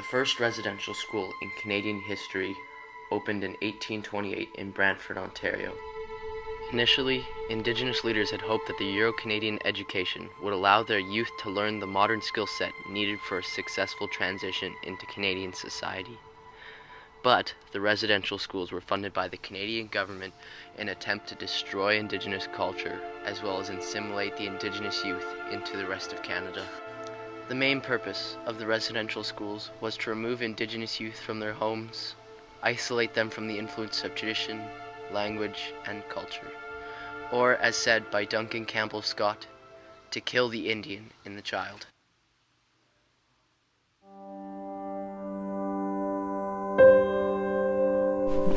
first residential school in Canadian history opened in 1828 in Brantford, Ontario. Initially, Indigenous leaders had hoped that the Euro-Canadian education would allow their youth to learn the modern skill set needed for a successful transition into Canadian society. But the residential schools were funded by the Canadian government in an attempt to destroy Indigenous culture, as well as assimilate the Indigenous youth into the rest of Canada. The main purpose of the residential schools was to remove Indigenous youth from their homes, isolate them from the influence of tradition, language, and culture, or, as said by Duncan Campbell Scott, to kill the Indian in the child.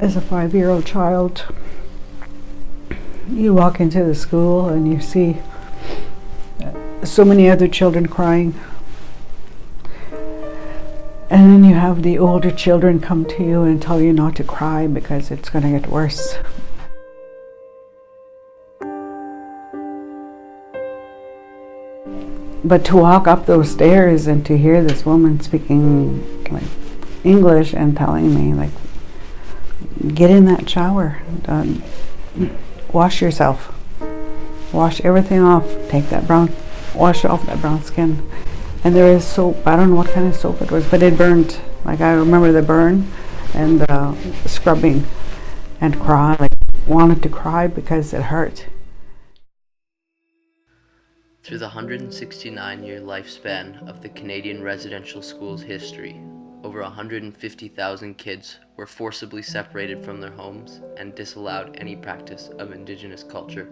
As a 5-year-old child, you walk into the school and you see so many other children crying. And then you have the older children come to you and tell you not to cry because it's going to get worse. But to walk up those stairs and to hear this woman speaking like English and telling me like, get in that shower, wash yourself, wash everything off, wash off that brown skin. And there is soap, I don't know what kind of soap it was, but it burned. Like I remember the burn and the scrubbing and cry, like wanted to cry because it hurt. Through the 169-year lifespan of the Canadian residential school's history, over 150,000 kids were forcibly separated from their homes and disallowed any practice of Indigenous culture.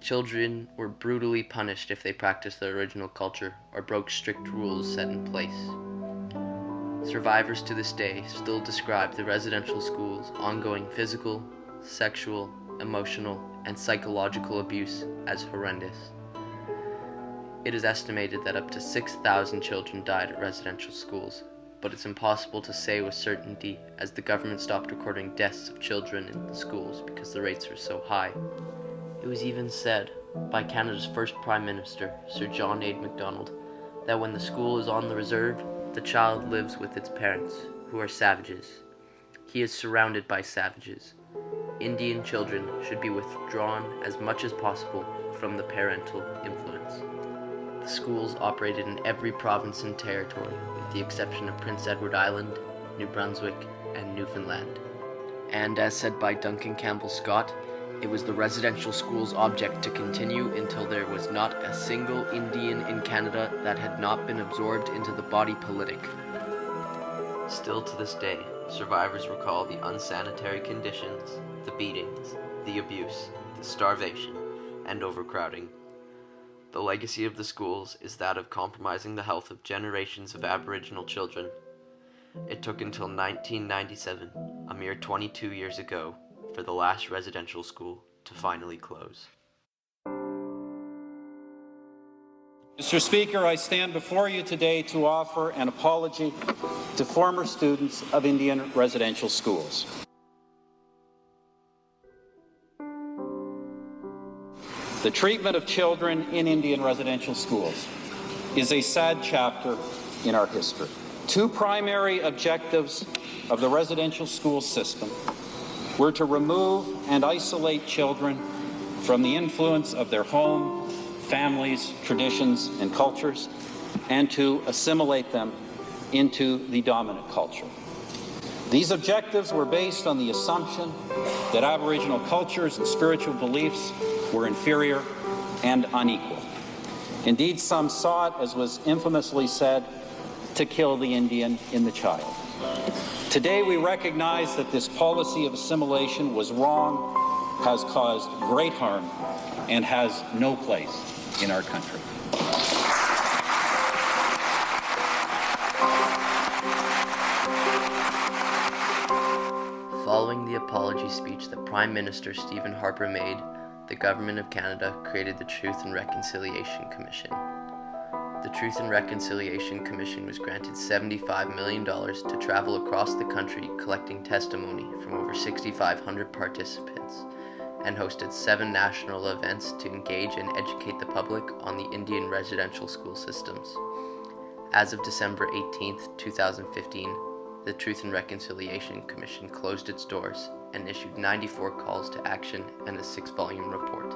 Children were brutally punished if they practiced their original culture or broke strict rules set in place. Survivors to this day still describe the residential school's ongoing physical, sexual, emotional, and psychological abuse as horrendous. It is estimated that up to 6,000 children died at residential schools, but it's impossible to say with certainty as the government stopped recording deaths of children in the schools because the rates were so high. It was even said by Canada's first Prime Minister, Sir John A. Macdonald, that when the school is on the reserve, the child lives with its parents, who are savages. He is surrounded by savages. Indian children should be withdrawn as much as possible from the parental influence. The schools operated in every province and territory, with the exception of Prince Edward Island, New Brunswick, and Newfoundland. And as said by Duncan Campbell Scott, it was the residential school's object to continue until there was not a single Indian in Canada that had not been absorbed into the body politic. Still to this day, survivors recall the unsanitary conditions, the beatings, the abuse, the starvation, and overcrowding. The legacy of the schools is that of compromising the health of generations of Aboriginal children. It took until 1997, a mere 22 years ago, for the last residential school to finally close. Mr. Speaker, I stand before you today to offer an apology to former students of Indian residential schools. The treatment of children in Indian residential schools is a sad chapter in our history. Two primary objectives of the residential school system were to remove and isolate children from the influence of their home, families, traditions, and cultures, and to assimilate them into the dominant culture. These objectives were based on the assumption that Aboriginal cultures and spiritual beliefs were inferior and unequal. Indeed, some sought, as was infamously said, to kill the Indian in the child. Today, we recognize that this policy of assimilation was wrong, has caused great harm, and has no place in our country. Following the apology speech that Prime Minister Stephen Harper made, the Government of Canada created the Truth and Reconciliation Commission. The Truth and Reconciliation Commission was granted $75 million to travel across the country collecting testimony from over 6,500 participants and hosted 7 national events to engage and educate the public on the Indian residential school systems. As of December 18th, 2015, the Truth and Reconciliation Commission closed its doors and issued 94 calls to action and a 6-volume report.